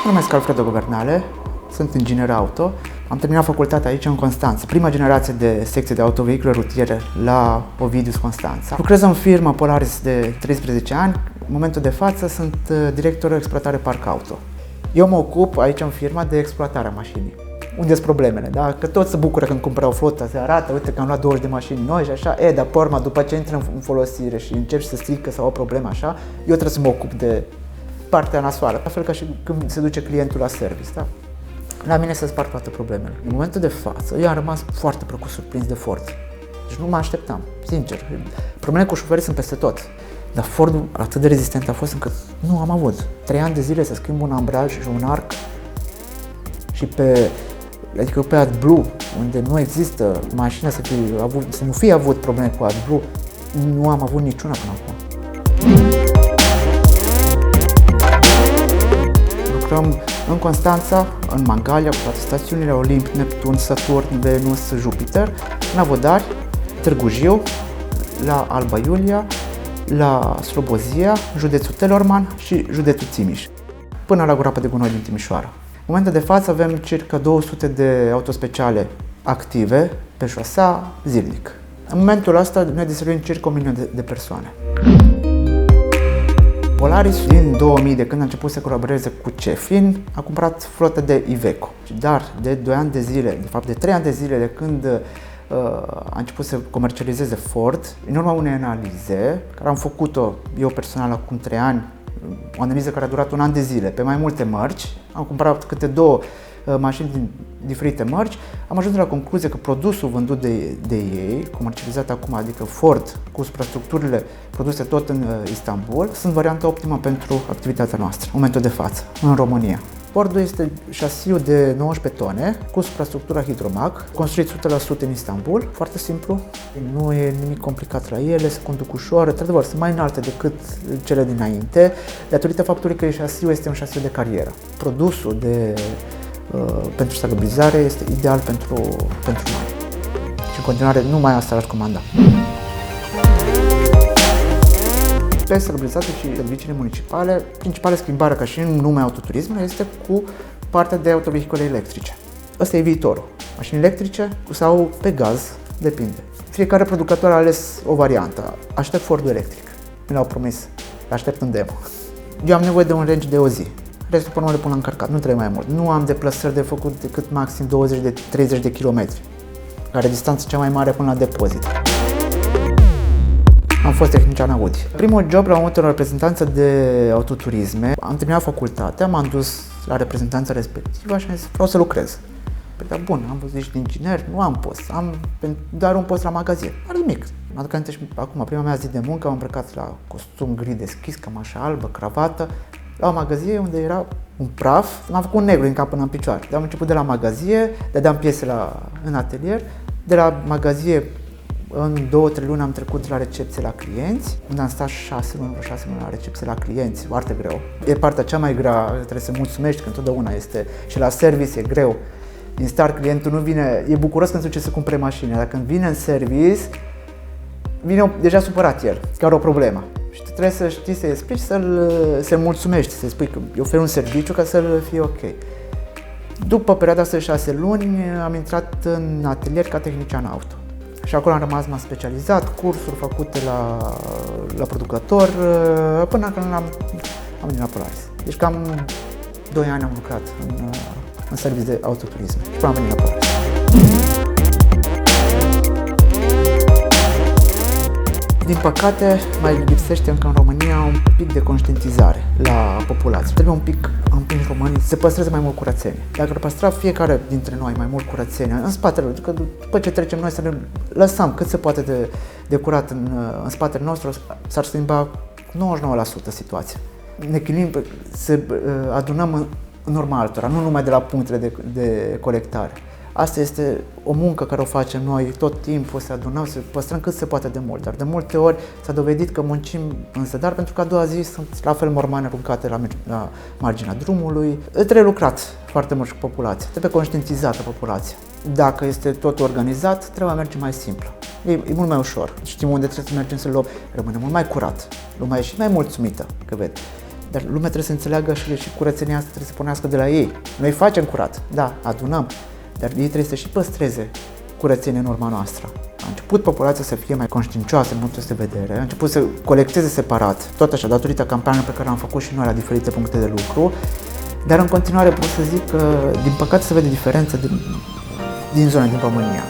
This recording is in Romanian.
Mă numesc Alfredo Guvernale, sunt inginer auto. Am terminat facultatea aici în Constanța, prima generație de secție de autovehicule rutiere la Ovidius Constanța. Lucrez în firma Polaris de 13 ani. În momentul de față sunt director exploatare parc auto. Eu mă ocup aici în firma de exploatarea mașinii. Unde sunt problemele, da? Că toți se bucură când cumpără o flotă, se arată, uite că am luat 20 de mașini noi și așa, dar pe urmă, după ce intră în folosire și încerci să strică sau o problemă așa, eu trebuie să mă ocup de partea nasoală, la fel ca și când se duce clientul la service, da? La mine se spart toate problemele. În momentul de față, eu am rămas foarte plăcut surprins de Ford. Deci nu mă așteptam, sincer. Problemele cu șoferii sunt peste tot. Dar Fordul atât de rezistent a fost încât nu am avut. 3 ani de zile să schimb un ambraj și un arc și adică pe AdBlue, unde nu există mașină să nu fie avut probleme cu AdBlue, nu am avut niciuna până acum. Lucrăm în Constanța, în Mangalia, cu toate stațiunile, Olimp, Neptun, Saturn, Venus, Jupiter, în Avodari, Târgu Jiu, la Alba Iulia, la Slobozia, județul Telorman și județul Timiș, până la Groapa de Gunoi din Timișoara. În momentul de față avem circa 200 de autospeciale active pe șosea zilnic. În momentul ăsta noi distribuim circa 1 milion de persoane. Polaris din 2000, de când a început să colaboreze cu Cefin, a cumpărat flotă de Iveco. Dar de 2 ani de zile, de fapt de 3 ani de zile de când a început să comercializeze Ford, în urma unei analize, care am făcut-o eu personal acum 3 ani, o analiză care a durat 1 an de zile, pe mai multe mărci, am cumpărat câte 2 mașini din diferite mărci, am ajuns la concluzia că produsul vândut de ei, comercializat acum, adică Ford, cu suprastructurile produse tot în Istanbul, sunt varianta optimă pentru activitatea noastră, în momentul de față, în România. Fordul este șasiul de 19 tone, cu suprastructura Hidromac, construit 100% în Istanbul, foarte simplu, nu e nimic complicat la ele, se conduc ușor, într-adevăr, sunt mai înalte decât cele dinainte, datorită faptului că șasiul este un șasiu de carieră. Produsul pentru stabilizare este ideal pentru noi. Și în continuare, numai asta l-aș recomanda. Pe stabilizate și serviciile municipale, principala schimbare, ca și în lumea autoturismului, este cu partea de autovehicule electrice. Ăsta e viitorul. Mașini electrice sau pe gaz, depinde. Fiecare producător a ales o variantă. Aștept Fordul electric. Mi l-au promis. L-aștept în demo. Eu am nevoie de un range de o zi. Restul până le pun la încărcat, nu trebuie mai mult. Nu am deplasări de făcut decât maxim 20-30 de kilometri, care e distanța cea mai mare până la depozit. Am fost tehnician Audi. Primul job l-am avut în reprezentanță de autoturisme. Am terminat facultatea, m-am dus la reprezentanța respectivă și am zis, vreau să lucrez. Păi, dar bun, am văzut niște inginer, nu am post, am doar un post la magazin. Nu nimic. Mă aduc aminte și acum, prima mea zi de muncă, am îmbrăcat la costum gri deschis, cămașă albă, cravată, la o magazie unde era un praf, m-am făcut un negru din cap până în picioare. Am început de la magazie, dădeam piese în atelier, de la magazie în 2-3 luni am trecut de la recepție la clienți, unde am stat 6 luni la recepție la clienți, foarte greu. E partea cea mai grea, trebuie să mulțumești, că întotdeauna este, și la service e greu. Din start clientul nu vine, e bucuros când se duce să cumpere mașini, dar când vine în service, vine deja supărat el, că are o problemă. Și trebuie să știi să-i explici, să-l mulțumești, să-i spui că îi oferi un serviciu ca să-l fie ok. După perioada asta de 6 luni am intrat în atelier ca tehnician auto. Și acolo am rămas, m-am specializat, cursuri făcute la producător, până când am venit la Polaris. Deci cam 2 ani am lucrat în serviciu de autoturism și până am venit la Polaris. Din păcate, mai lipsește încă în România un pic de conștientizare la populație. Trebuie un pic românii să păstreze mai mult curățenie. Dacă ar păstra fiecare dintre noi mai mult curățenie în spatele, că după ce trecem noi să ne lăsăm cât se poate de curat în spatele nostru, s-ar schimba 99% situația. Ne chinim să adunăm în urma altora, nu numai de la punctele de colectare. Asta este o muncă care o facem noi tot timpul, să adunăm, să păstrăm cât se poate de mult. Dar de multe ori s-a dovedit că muncim în zadar pentru că a doua zi sunt la fel mormane aruncate la marginea drumului. Trebuie lucrat foarte mult cu populația, trebuie conștientizată populația. Dacă este tot organizat, treaba merge mai simplu. E mult mai ușor. Știm unde trebuie să mergem să luăm, rămâne mult mai curat. Lumea e și mai mulțumită, că vede. Dar lumea trebuie să înțeleagă și curățenia asta trebuie să pornească de la ei. Noi facem curat, da, adunăm, dar ei trebuie să și păstreze curățenia în urma noastră. A început populația să fie mai conștiincioasă în punctul ăsta de vedere, a început să colecteze separat, tot așa, datorită campaniilor pe care am făcut și noi la diferite puncte de lucru, dar în continuare pot să zic că, din păcate, se vede diferență din zone din România.